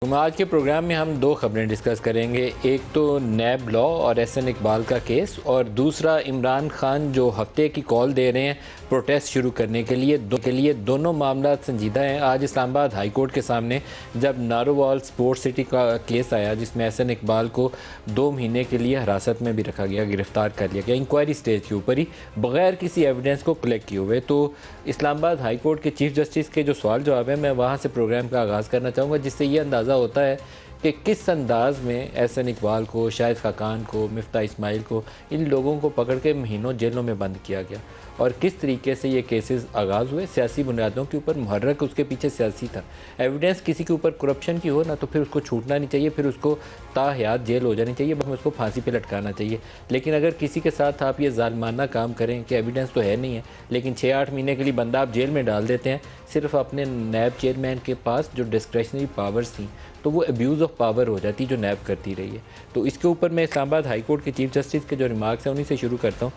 आज के प्रोग्राम में हम दो खबरें डिस्कस करेंगे। एक तो नैब लॉ और एहसन इकबाल का केस, और दूसरा इमरान खान जो हफ्ते की कॉल दे रहे हैं प्रोटेस्ट शुरू करने के लिए। दोनों मामला संजीदा हैं। आज इस्लामाबाद हाई कोर्ट के सामने जब नारोवाल स्पोर्ट्स सिटी का केस आया, जिसमें एहसन इकबाल को 2 महीने के लिए हिरासत में भी रखा गया, गिरफ्तार कर लिया गया इंक्वायरी स्टेज के ऊपर ही, बगैर किसी एविडेंस को कलेक्ट किए हुए। तो इस्लामाबाद हाई कोर्ट के चीफ जस्टिस के जो सवाल जवाब है, मैं वहाँ से प्रोग्राम का आगाज़ करना चाहूँगा, जिससे ये अंदाज़ा होता है कि किस अंदाज में एहसन इकबाल को, शाहिद खाकान को, मिफ्ता इस्माइल को, इन लोगों को पकड़ के महीनों जेलों में बंद किया गया, और किस तरीके से ये केसेस आगाज़ हुए सियासी बुनियादों के ऊपर। मुहर्रक उसके पीछे सियासी था। एविडेंस किसी के ऊपर करप्शन की हो ना, तो फिर उसको छूटना नहीं चाहिए, फिर उसको ताहयात जेल हो जानी चाहिए, बस उसको फांसी पे लटकाना चाहिए। लेकिन अगर किसी के साथ आप ये जालिमाना काम करें कि एविडेंस तो है नहीं है, लेकिन 6-8 महीने के लिए बंदा आप जेल में डाल देते हैं सिर्फ अपने नैब चेयरमैन के पास जो डिस्क्रेशनरी पावर्स थी, तो वो अब्यूज़ ऑफ पावर हो जाती जो नैब करती रही है। तो इसके ऊपर मैं इस्लामाबाद हाई कोर्ट के चीफ जस्टिस के जो रिमार्क्स हैं उन्हीं से शुरू करता हूँ।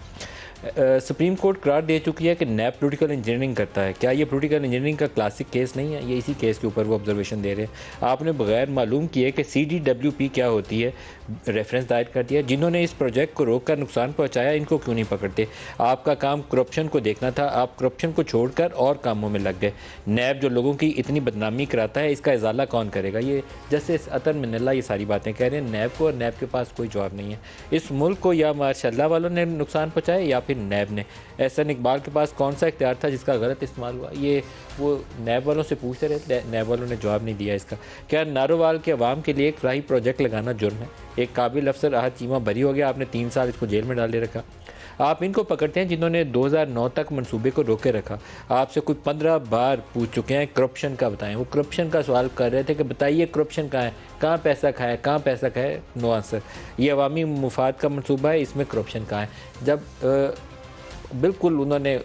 सुप्रीम कोर्ट करार दे चुकी है कि नैब पोलिटिकल इंजीनियरिंग करता है। क्या ये पोलिटिकल इंजीनियरिंग का क्लासिक केस नहीं है? ये इसी केस के ऊपर वो ऑब्जर्वेशन दे रहे हैं। आपने बगैर मालूम किए कि CDWP क्या होती है रेफरेंस दायर कर दिया। जिन्होंने इस प्रोजेक्ट को रोक कर नुकसान पहुंचाया, इनको क्यों नहीं पकड़ते? आपका काम करप्शन को देखना था, आप करप्शन को छोड़कर और कामों में लग गए। नैब जो लोगों की इतनी बदनामी कराता है, इसका इजाला कौन करेगा? ये जस्टिस अतर मिनल्ला ये सारी बातें कह रहे हैं नैब को, और नैब के पास कोई जवाब नहीं है। इस मुल्क को या माशाल्लाह वालों ने नुकसान पहुंचाया या फिर नैब ने। एहसन इकबाल के पास कौन सा इख्तियार था जिसका गलत इस्तेमाल हुआ? ये वो नैब वालों से पूछते रहे, नैब वालों ने जवाब नहीं दिया इसका। क्या नारोवाल के अवाम के लिए एक फलाही प्रोजेक्ट लगाना जुर्म है? एक काबिल अफसर आहत चीमा बरी हो गया, आपने 3 साल इसको जेल में डाल दे रखा। आप इनको पकड़ते हैं जिन्होंने 2009 तक मंसूबे को रोके रखा। आपसे कोई 15 बार पूछ चुके हैं करप्शन का बताएं। वो करप्शन का सवाल कर रहे थे कि बताइए करप्शन कहाँ है, कहाँ पैसा खाया, कहाँ पैसा खाया? No answer. ये अवामी मुफाद का मंसूबा है, इसमें करप्शन कहाँ है? जब बिल्कुल उन्होंने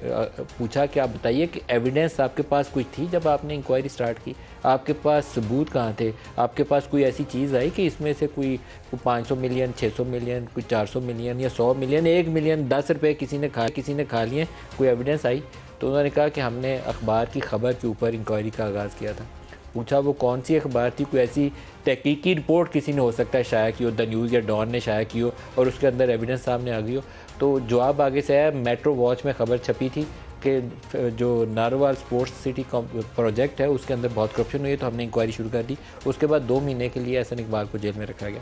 पूछा कि आप बताइए कि एविडेंस आपके पास कुछ थी जब आपने इंक्वायरी स्टार्ट की? आपके पास सबूत कहाँ थे? आपके पास कोई ऐसी चीज़ आई कि इसमें से कोई 500 मिलियन, 600 मिलियन, कोई 400 मिलियन या 100 मिलियन, 1 मिलियन, 10 रुपये किसी ने खा लिए, कोई एविडेंस आई? तो उन्होंने कहा कि हमने अखबार की खबर के ऊपर इंक्वायरी का आगाज़ किया था। पूछा वो कौन सी अखबार थी? कोई ऐसी तहकीकी रिपोर्ट किसी ने हो सकता है शाया की हो, द न्यूज़ या डॉन ने शाया की हो, और उसके अंदर एविडेंस सामने आ गई हो। तो जवाब आगे से आया, मेट्रो वॉच में खबर छपी थी कि जो नारोवाल स्पोर्ट्स सिटी प्रोजेक्ट है उसके अंदर बहुत करप्शन हुई है, तो हमने इंक्वायरी शुरू कर दी। उसके बाद 2 महीने के लिए एहसन इकबाल को जेल में रखा गया।